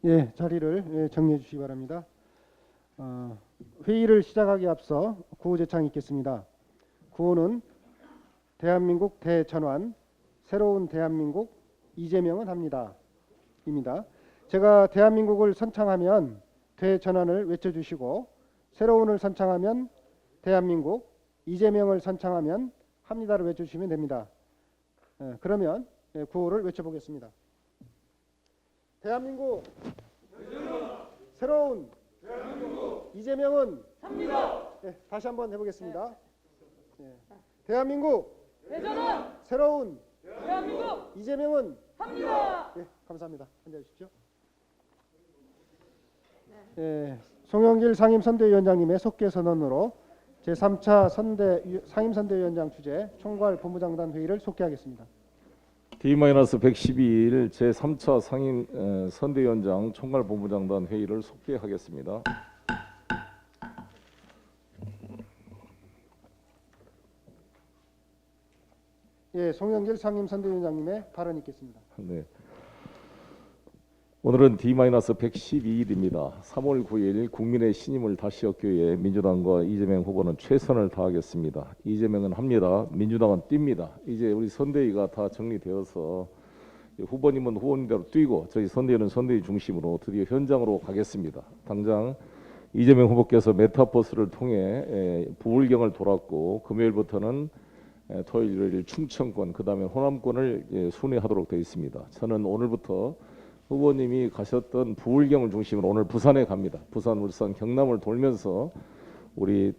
예, 자리를 정리해 주시기 바랍니다. 회의를 시작하기 앞서 구호 제창이 있겠습니다. 구호는 대한민국 대전환, 새로운 대한민국 이재명은 합니다. 입니다. 제가 대한민국을 선창하면 대전환을 외쳐주시고 새로운을 선창하면 대한민국, 이재명을 선창하면 합니다를 외쳐주시면 됩니다. 그러면 구호를 외쳐보겠습니다. 대한민국, 새로운 대한민국, 이재명은 합니다. 다시 한번 해보겠습니다. 대한민국, 대전환, 새로운 대한민국 이재명은 합니다. 감사합니다. 앉아주십시오. 송영길 상임선대위원장님의 속개 선언으로 제3차 상임선대위원장 주재 총괄본부장단 회의를 속개하겠습니다. D-112일 제3차 상임 선대위원장 총괄본부장단 회의를 속개하겠습니다. 송영길 상임선대위원장님의 발언 있겠습니다. 네. 오늘은 D-112일입니다. 3월 9일 국민의 신임을 다시 얻기 위해 민주당과 이재명 후보는 최선을 다하겠습니다. 이재명은 합니다. 민주당은 뜁니다. 이제 우리 선대위가 다 정리되어서 후보님은 후보님대로 뛰고 저희 선대위는 선대위 중심으로 드디어 현장으로 가겠습니다. 당장 이재명 후보께서 메타버스를 통해 부울경을 돌았고 금요일부터는 토요일, 일요일 충청권, 그 다음에 호남권을 순회하도록 되어 있습니다. 저는 오늘부터 후보님이 가셨던 부울경을 중심으로 오늘 부산에 갑니다. 부산, 울산, 경남을 돌면서 우리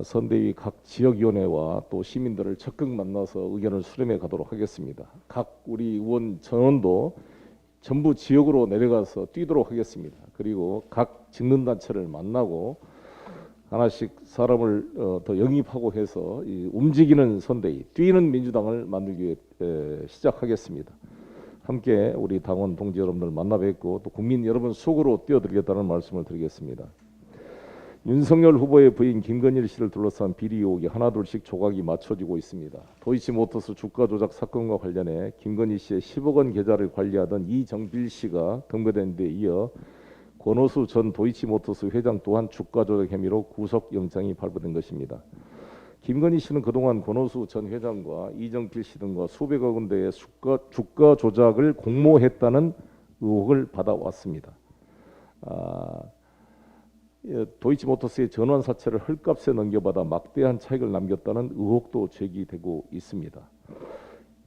선대위 각 지역위원회와 또 시민들을 적극 만나서 의견을 수렴해 가도록 하겠습니다. 각 우리 의원 전원도 전부 지역으로 내려가서 뛰도록 하겠습니다. 그리고 각 직능단체를 만나고 하나씩 사람을 더 영입하고 해서 이 움직이는 선대위, 뛰는 민주당을 만들기 위해 시작하겠습니다. 함께 우리 당원 동지 여러분들 만나 뵙고 또 국민 여러분 속으로 뛰어들겠다는 말씀을 드리겠습니다. 윤석열 후보의 부인 김건희 씨를 둘러싼 비리 의혹이 하나둘씩 조각이 맞춰지고 있습니다. 도이치모터스 주가 조작 사건과 관련해 김건희 씨의 10억 원 계좌를 관리하던 이정필 씨가 검거된 데 이어 권오수 전 도이치모터스 회장 또한 주가 조작 혐의로 구속영장이 발부된 것입니다. 김건희 씨는 그동안 권오수 전 회장과 이정필 씨 등과 수백억 원대의 주가 조작을 공모했다는 의혹을 받아왔습니다. 도이치모터스의 전환 사채를 헐값에 넘겨받아 막대한 차익을 남겼다는 의혹도 제기되고 있습니다.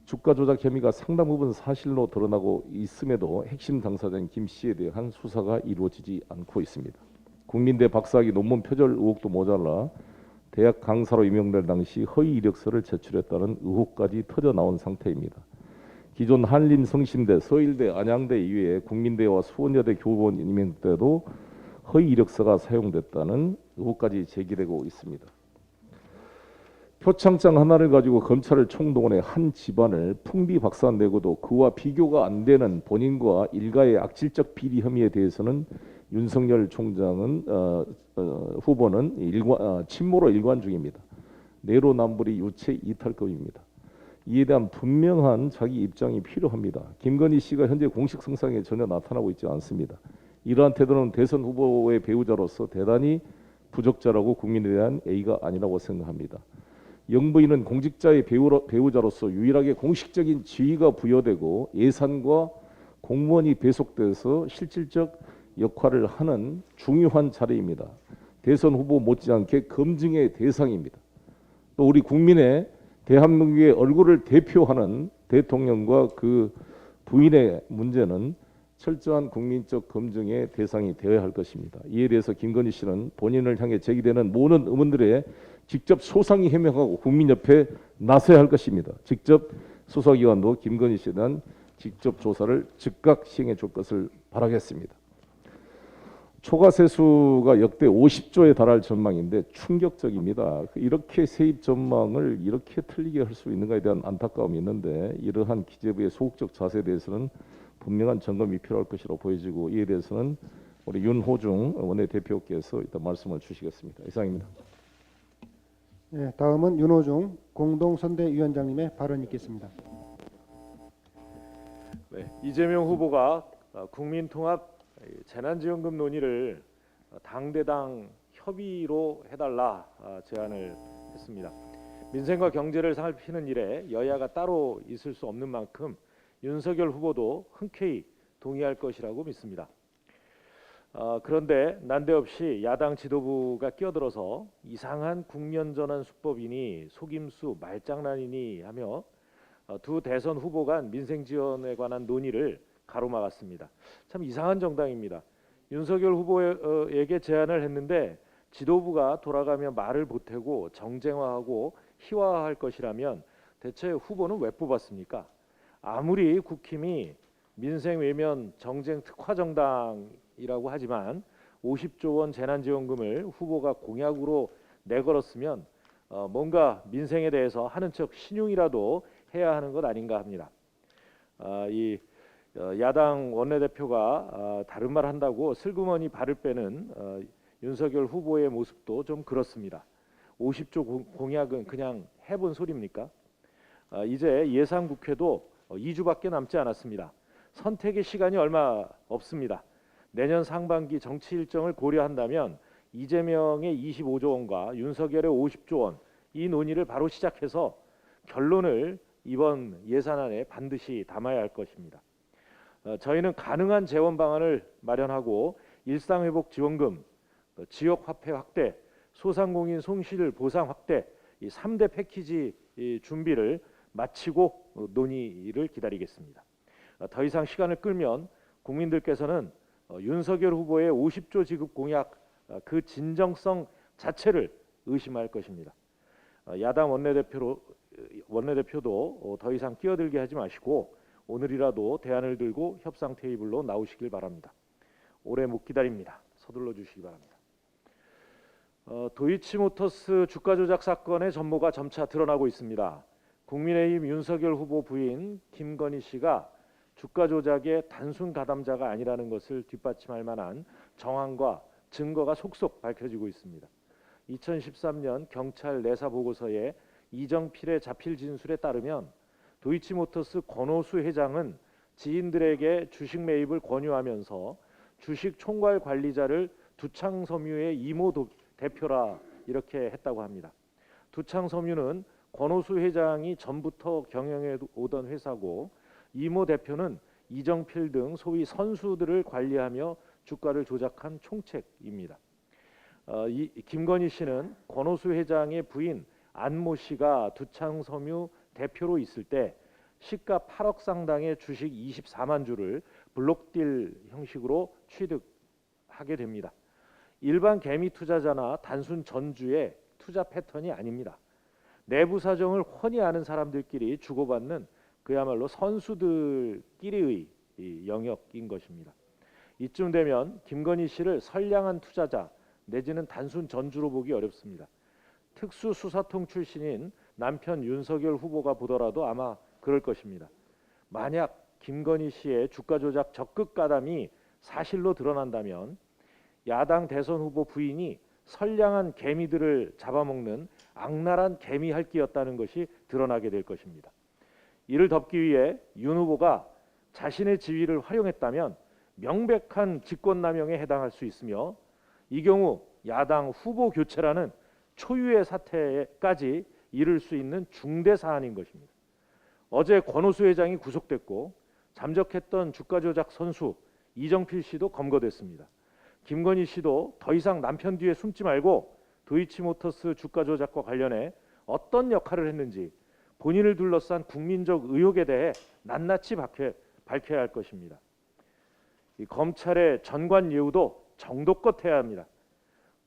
주가 조작 혐의가 상당 부분 사실로 드러나고 있음에도 핵심 당사자인 김 씨에 대한 수사가 이루어지지 않고 있습니다. 국민대 박사학위 논문 표절 의혹도 모자라 대학 강사로 임용될 당시 허위 이력서를 제출했다는 의혹까지 터져나온 상태입니다. 기존 한림, 성심대, 서일대, 안양대 이외에 국민대와 수원여대 교원 임용 때도 허위 이력서가 사용됐다는 의혹까지 제기되고 있습니다. 표창장 하나를 가지고 검찰을 총동원해 한 집안을 풍비박산내고도 그와 비교가 안 되는 본인과 일가의 악질적 비리 혐의에 대해서는 윤석열 총장은 후보는 침모로 일관 중입니다. 내로남불이 유체 이탈급입니다. 이에 대한 분명한 자기 입장이 필요합니다. 김건희 씨가 현재 공식 성상에 전혀 나타나고 있지 않습니다. 이러한 태도는 대선 후보의 배우자로서 대단히 부적절하고 국민에 대한 예의가 아니라고 생각합니다. 영부인은 공직자의 배우자로서 유일하게 공식적인 지위가 부여되고 예산과 공무원이 배속돼서 실질적 역할을 하는 중요한 자리입니다. 대선 후보 못지않게 검증의 대상입니다. 또 우리 국민의 대한민국의 얼굴을 대표하는 대통령과 그 부인의 문제는 철저한 국민적 검증의 대상이 되어야 할 것입니다. 이에 대해서 김건희 씨는 본인을 향해 제기되는 모든 의문들에 직접 소상히 해명하고 국민 옆에 나서야 할 것입니다. 직접 수사기관도 김건희 씨에 대한 직접 조사를 즉각 시행해 줄 것을 바라겠습니다. 초과 세수가 역대 50조에 달할 전망인데 충격적입니다. 이렇게 세입 전망을 이렇게 틀리게 할 수 있는가에 대한 안타까움이 있는데 이러한 기재부의 소극적 자세에 대해서는 분명한 점검이 필요할 것이라고 보여지고 이에 대해서는 우리 윤호중 원내대표께서 일단 말씀을 주시겠습니다. 이상입니다. 다음은 윤호중 공동선대위원장님의 발언 있겠습니다. 네, 이재명 후보가 국민통합 재난지원금 논의를 당대당 협의로 해달라 제안을 했습니다. 민생과 경제를 살피는 일에 여야가 따로 있을 수 없는 만큼 윤석열 후보도 흔쾌히 동의할 것이라고 믿습니다. 그런데 난데없이 야당 지도부가 끼어들어서 이상한 국면전환 수법이니 속임수 말장난이니 하며 두 대선 후보 간 민생 지원에 관한 논의를 가로막았습니다. 참 이상한 정당입니다. 윤석열 후보에게 제안을 했는데 지도부가 돌아가며 말을 보태고 정쟁화하고 희화화할 것이라면 대체 후보는 왜 뽑았습니까? 아무리 국힘이 민생 외면 정쟁 특화 정당이라고 하지만 50조 원 재난지원금을 후보가 공약으로 내걸었으면 뭔가 민생에 대해서 하는 척 신용이라도 해야 하는 것 아닌가 합니다. 야당 원내대표가 다른 말 한다고 슬그머니 발을 빼는 윤석열 후보의 모습도 좀 그렇습니다. 50조 공약은 그냥 해본 소리입니까? 이제 예산국회도 2주밖에 남지 않았습니다. 선택의 시간이 얼마 없습니다. 내년 상반기 정치 일정을 고려한다면 이재명의 25조 원과 윤석열의 50조 원 이 논의를 바로 시작해서 결론을 이번 예산안에 반드시 담아야 할 것입니다. 저희는 가능한 재원 방안을 마련하고 일상회복지원금, 지역화폐 확대, 소상공인 손실 보상 확대 이 3대 패키지 준비를 마치고 논의를 기다리겠습니다. 더 이상 시간을 끌면 국민들께서는 윤석열 후보의 50조 지급 공약 그 진정성 자체를 의심할 것입니다. 야당 원내대표도 더 이상 끼어들게 하지 마시고 오늘이라도 대안을 들고 협상 테이블로 나오시길 바랍니다. 오래 못 기다립니다. 서둘러 주시기 바랍니다. 도이치모터스 주가 조작 사건의 전모가 점차 드러나고 있습니다. 국민의힘 윤석열 후보 부인 김건희 씨가 주가 조작의 단순 가담자가 아니라는 것을 뒷받침할 만한 정황과 증거가 속속 밝혀지고 있습니다. 2013년 경찰 내사 보고서에 이정필의 자필 진술에 따르면 도이치모터스 권오수 회장은 지인들에게 주식 매입을 권유하면서 주식 총괄 관리자를 두창섬유의 이모 대표라 이렇게 했다고 합니다. 두창섬유는 권오수 회장이 전부터 경영해 오던 회사고 이모 대표는 이정필 등 소위 선수들을 관리하며 주가를 조작한 총책입니다. 김건희 씨는 권오수 회장의 부인 안모 씨가 두창섬유 대표로 있을 때 시가 8억 상당의 주식 24만 주를 블록딜 형식으로 취득하게 됩니다. 일반 개미 투자자나 단순 전주의 투자 패턴이 아닙니다. 내부 사정을 훤히 아는 사람들끼리 주고받는 그야말로 선수들끼리의 영역인 것입니다. 이쯤 되면 김건희 씨를 선량한 투자자 내지는 단순 전주로 보기 어렵습니다. 특수수사통 출신인 남편 윤석열 후보가 보더라도 아마 그럴 것입니다. 만약 김건희 씨의 주가 조작 적극 가담이 사실로 드러난다면 야당 대선 후보 부인이 선량한 개미들을 잡아먹는 악랄한 개미 핥기였다는 것이 드러나게 될 것입니다. 이를 덮기 위해 윤 후보가 자신의 지위를 활용했다면 명백한 직권남용에 해당할 수 있으며 이 경우 야당 후보 교체라는 초유의 사태까지 이를 수 있는 중대 사안인 것입니다. 어제 권오수 회장이 구속됐고 잠적했던 주가 조작 선수 이정필 씨도 검거됐습니다. 김건희 씨도 더 이상 남편 뒤에 숨지 말고 도이치모터스 주가 조작과 관련해 어떤 역할을 했는지 본인을 둘러싼 국민적 의혹에 대해 낱낱이 밝혀야 할 것입니다. 이 검찰의 전관 예우도 정도껏 해야 합니다.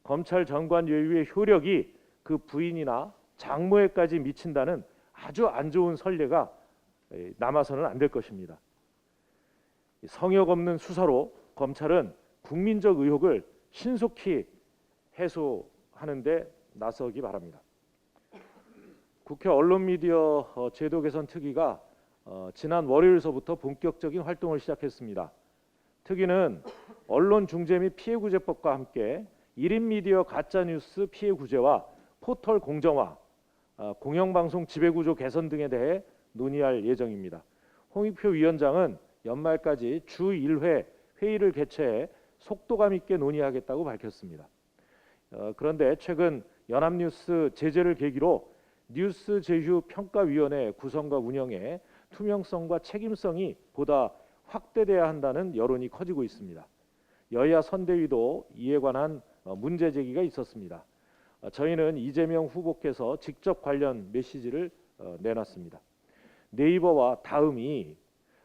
검찰 전관 예우의 효력이 그 부인이나 장모에까지 미친다는 아주 안 좋은 선례가 남아서는 안 될 것입니다. 성역 없는 수사로 검찰은 국민적 의혹을 신속히 해소하는 데 나서기 바랍니다. 국회 언론미디어 제도 개선 특위가 지난 월요일서부터 본격적인 활동을 시작했습니다. 특위는 언론중재 및 피해구제법과 함께 1인 미디어 가짜뉴스 피해구제와 포털 공정화, 공영방송 지배구조 개선 등에 대해 논의할 예정입니다. 홍익표 위원장은 연말까지 주 1회 회의를 개최해 속도감 있게 논의하겠다고 밝혔습니다. 그런데 최근 연합뉴스 제재를 계기로 뉴스 제휴 평가위원회 구성과 운영에 투명성과 책임성이 보다 확대돼야 한다는 여론이 커지고 있습니다. 여야 선대위도 이에 관한 문제 제기가 있었습니다. 저희는 이재명 후보께서 직접 관련 메시지를 내놨습니다. 네이버와 다음이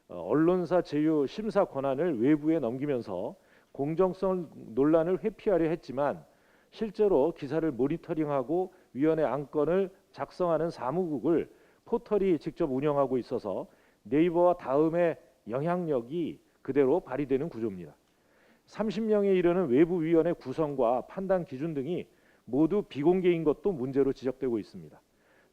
언론사 제휴 심사 권한을 외부에 넘기면서 공정성 논란을 회피하려 했지만 실제로 기사를 모니터링하고 위원회 안건을 작성하는 사무국을 포털이 직접 운영하고 있어서 네이버와 다음의 영향력이 그대로 발휘되는 구조입니다. 30명에 이르는 외부위원회 구성과 판단 기준 등이 모두 비공개인 것도 문제로 지적되고 있습니다.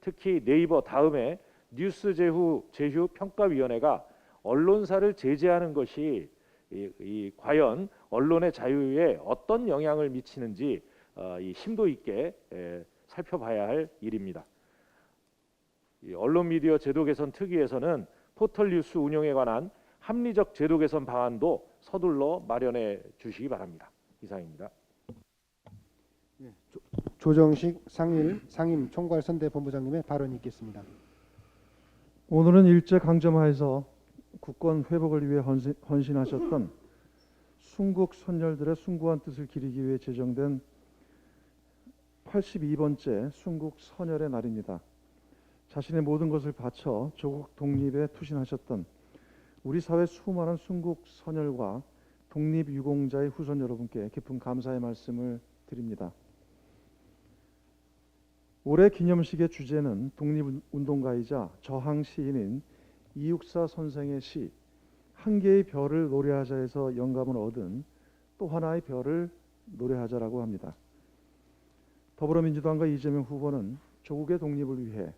특히 네이버 다음에 뉴스 제휴 평가위원회가 언론사를 제재하는 것이 과연 언론의 자유에 어떤 영향을 미치는지 이 심도 있게 살펴봐야 할 일입니다. 언론 미디어 제도 개선 특위에서는 포털 뉴스 운영에 관한 합리적 제도 개선 방안도 서둘러 마련해 주시기 바랍니다. 이상입니다. 조정식 상임 총괄선대본부장님의 발언이 있겠습니다. 오늘은 일제 강점하에서 국권 회복을 위해 헌신하셨던 순국 선열들의 숭고한 뜻을 기리기 위해 제정된 82번째 순국 선열의 날입니다. 자신의 모든 것을 바쳐 조국 독립에 투신하셨던 우리 사회 수많은 순국 선열과 독립유공자의 후손 여러분께 깊은 감사의 말씀을 드립니다. 올해 기념식의 주제는 독립운동가이자 저항 시인인 이육사 선생의 시 한 개의 별을 노래하자에서 영감을 얻은 또 하나의 별을 노래하자라고 합니다. 더불어민주당과 이재명 후보는 조국의 독립을 위해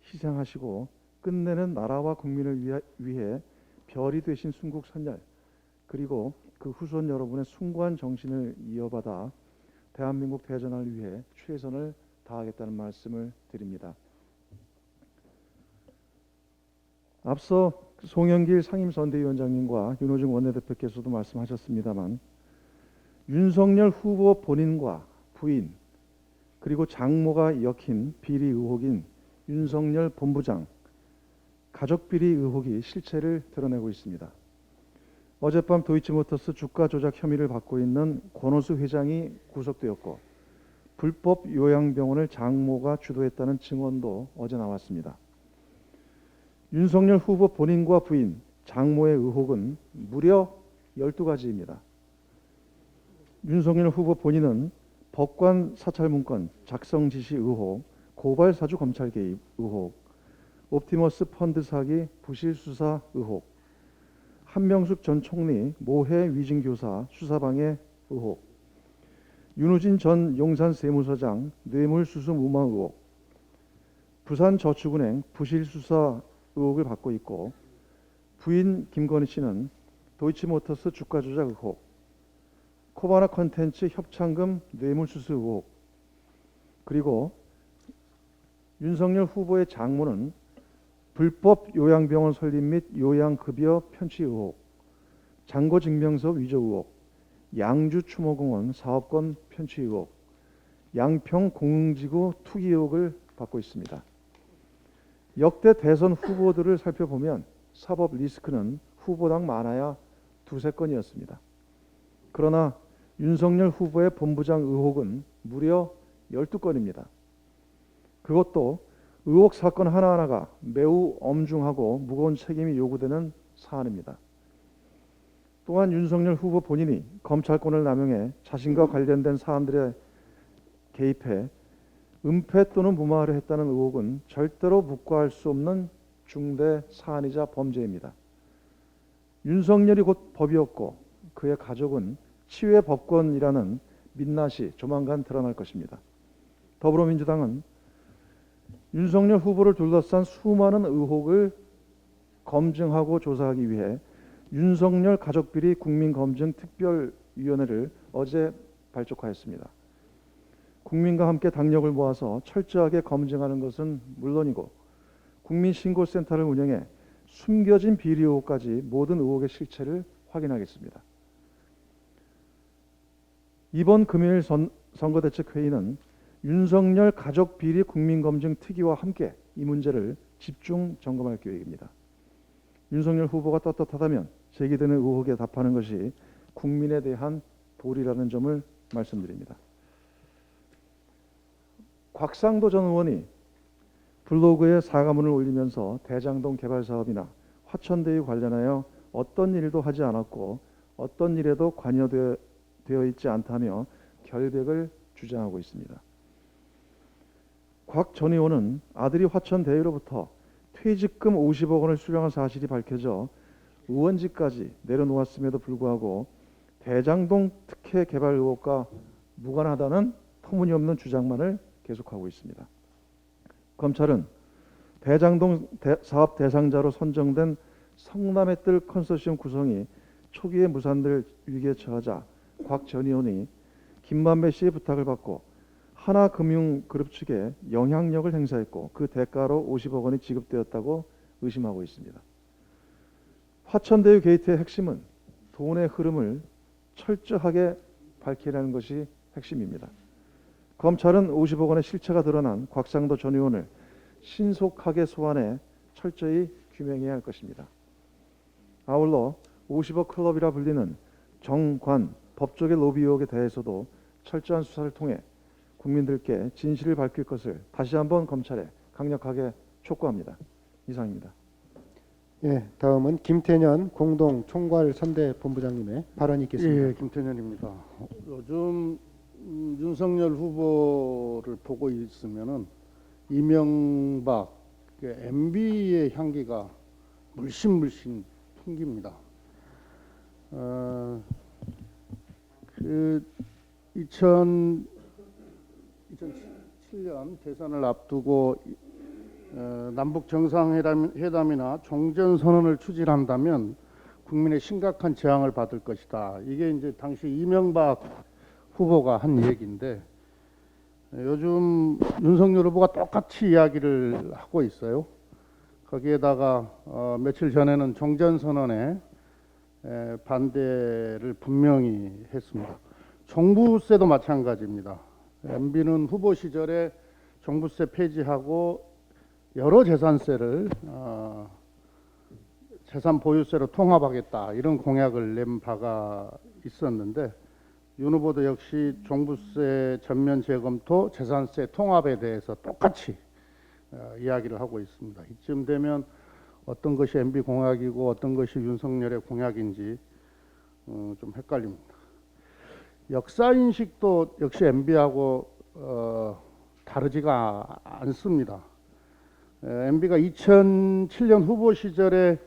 희생하시고 끝내는 나라와 국민을 위해 별이 되신 순국 선열 그리고 그 후손 여러분의 숭고한 정신을 이어받아 대한민국 대전을 위해 최선을 다하겠다는 말씀을 드립니다. 앞서 송영길 상임선대위원장님과 윤호중 원내대표께서도 말씀하셨습니다만 윤석열 후보 본인과 부인 그리고 장모가 엮인 비리 의혹인 윤석열 본부장 가족 비리 의혹이 실체를 드러내고 있습니다. 어젯밤 도이치모터스 주가 조작 혐의를 받고 있는 권오수 회장이 구속되었고 불법 요양병원을 장모가 주도했다는 증언도 어제 나왔습니다. 윤석열 후보 본인과 부인, 장모의 의혹은 무려 12가지입니다. 윤석열 후보 본인은 법관 사찰 문건 작성 지시 의혹, 고발 사주 검찰 개입 의혹, 옵티머스 펀드 사기 부실 수사 의혹, 한명숙 전 총리 모해 위증 교사 수사방해 의혹, 윤우진 전 용산 세무서장 뇌물수수 무마 의혹, 부산저축은행 부실 수사 의혹을 받고 있고 부인 김건희 씨는 도이치모터스 주가 조작 의혹, 코바나 컨텐츠 협찬금 뇌물수수 의혹, 그리고 윤석열 후보의 장모는 불법 요양병원 설립 및 요양급여 편취 의혹, 잔고증명서 위조 의혹, 양주 추모공원 사업권 편취 의혹, 양평 공흥지구 투기 의혹을 받고 있습니다. 역대 대선 후보들을 살펴보면 사법 리스크는 후보당 많아야 두세 건이었습니다. 그러나 윤석열 후보의 본부장 의혹은 무려 12건입니다. 그것도 의혹 사건 하나하나가 매우 엄중하고 무거운 책임이 요구되는 사안입니다. 또한 윤석열 후보 본인이 검찰권을 남용해 자신과 관련된 사안들에 개입해 은폐 또는 무마를 했다는 의혹은 절대로 묵과할 수 없는 중대 사안이자 범죄입니다. 윤석열이 곧 법이었고 그의 가족은 치유의 법권이라는 민낯이 조만간 드러날 것입니다. 더불어민주당은 윤석열 후보를 둘러싼 수많은 의혹을 검증하고 조사하기 위해 윤석열 가족비리 국민검증특별위원회를 어제 발족하였습니다. 국민과 함께 당력을 모아서 철저하게 검증하는 것은 물론이고 국민신고센터를 운영해 숨겨진 비리 의혹까지 모든 의혹의 실체를 확인하겠습니다. 이번 금요일 선거대책회의는 윤석열 가족비리 국민검증 특위와 함께 이 문제를 집중 점검할 계획입니다. 윤석열 후보가 떳떳하다면 제기되는 의혹에 답하는 것이 국민에 대한 도리라는 점을 말씀드립니다. 곽상도 전 의원이 블로그에 사과문을 올리면서 대장동 개발 사업이나 화천대유 관련하여 어떤 일도 하지 않았고 어떤 일에도 관여되어 있지 않다며 결백을 주장하고 있습니다. 곽 전 의원은 아들이 화천대유로부터 퇴직금 50억 원을 수령한 사실이 밝혀져 의원직까지 내려놓았음에도 불구하고 대장동 특혜 개발 의혹과 무관하다는 터무니없는 주장만을 계속하고 있습니다. 검찰은 대장동 사업 대상자로 선정된 성남의 뜰 컨소시엄 구성이 초기에 무산될 위기에 처하자 곽 전 의원이 김만배 씨의 부탁을 받고 하나금융그룹 측에 영향력을 행사했고 그 대가로 50억 원이 지급되었다고 의심하고 있습니다. 화천대유 게이트의 핵심은 돈의 흐름을 철저하게 밝히라는 것이 핵심입니다. 검찰은 50억 원의 실체가 드러난 곽상도 전 의원을 신속하게 소환해 철저히 규명해야 할 것입니다. 아울러 50억 클럽이라 불리는 정관, 법조계 로비 의혹에 대해서도 철저한 수사를 통해 국민들께 진실을 밝힐 것을 다시 한번 검찰에 강력하게 촉구합니다. 이상입니다. 예, 다음은 김태년 공동총괄선대본부장님의 발언이 있겠습니다. 예, 김태년입니다. 요즘 윤석열 후보를 보고 있으면은 이명박 MB의 향기가 물씬 풍깁니다. 그 2007년 대선을 앞두고 남북 정상회담이나 종전선언을 추진한다면 국민의 심각한 재앙을 받을 것이다. 이게 이제 당시 이명박 후보가 한 얘기인데 요즘 윤석열 후보가 똑같이 이야기를 하고 있어요. 거기에다가 며칠 전에는 종전선언에 반대를 분명히 했습니다. 종부세도 마찬가지입니다. MB는 후보 시절에 종부세 폐지하고 여러 재산세를 재산 보유세로 통합하겠다 이런 공약을 낸 바가 있었는데 윤 후보도 역시 종부세 전면 재검토, 재산세 통합에 대해서 똑같이 이야기를 하고 있습니다. 이쯤 되면 어떤 것이 MB 공약이고 어떤 것이 윤석열의 공약인지 좀 헷갈립니다. 역사 인식도 역시 MB하고 다르지가 않습니다. MB가 2007년 후보 시절에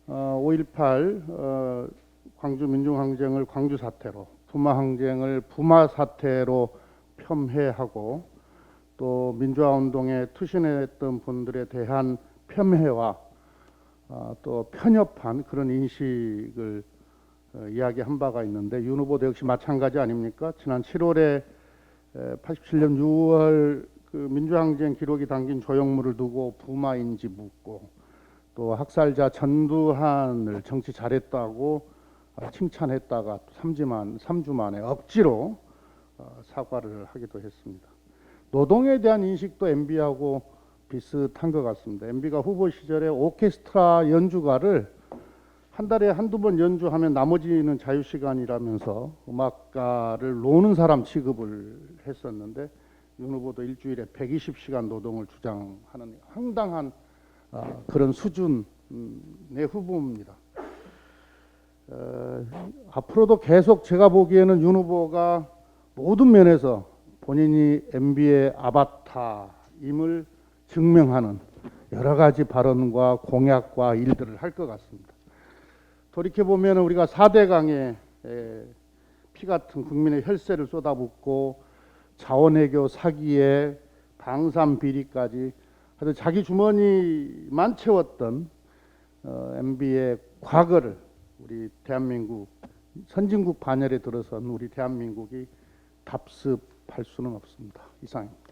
5.18 광주 민중항쟁을 광주 사태로, 부마 항쟁을 부마 사태로 폄훼하고 또 민주화 운동에 투신했던 분들에 대한 폄훼와 또 편협한 그런 인식을 이야기한 바가 있는데 윤 후보도 역시 마찬가지 아닙니까? 지난 7월에 87년 6월 그 민주항쟁 기록이 담긴 조형물을 두고 부마인지 묻고 또 학살자 전두환을 정치 잘했다고 칭찬했다가 3주 만에 억지로 사과를 하기도 했습니다. 노동에 대한 인식도 MB하고 비슷한 것 같습니다. MB가 후보 시절에 오케스트라 연주가를 한 달에 한두 번 연주하면 나머지는 자유시간이라면서 음악가를 노는 사람 취급을 했었는데 윤 후보도 일주일에 120시간 노동을 주장하는 황당한 그런 수준의 후보입니다. 앞으로도 계속 제가 보기에는 윤 후보가 모든 면에서 본인이 MB의 아바타임을 증명하는 여러 가지 발언과 공약과 일들을 할 것 같습니다. 돌이켜보면 우리가 4대강에 피 같은 국민의 혈세를 쏟아붓고 자원외교 사기에 방산 비리까지 하여튼 자기 주머니만 채웠던 MB의 과거를 우리 대한민국 선진국 반열에 들어선 우리 대한민국이 답습할 수는 없습니다. 이상입니다.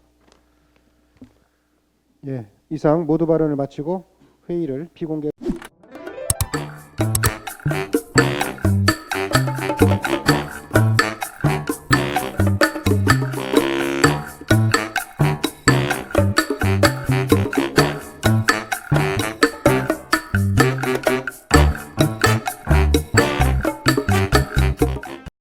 예, 이상 모두 발언을 마치고 회의를 비공개 네.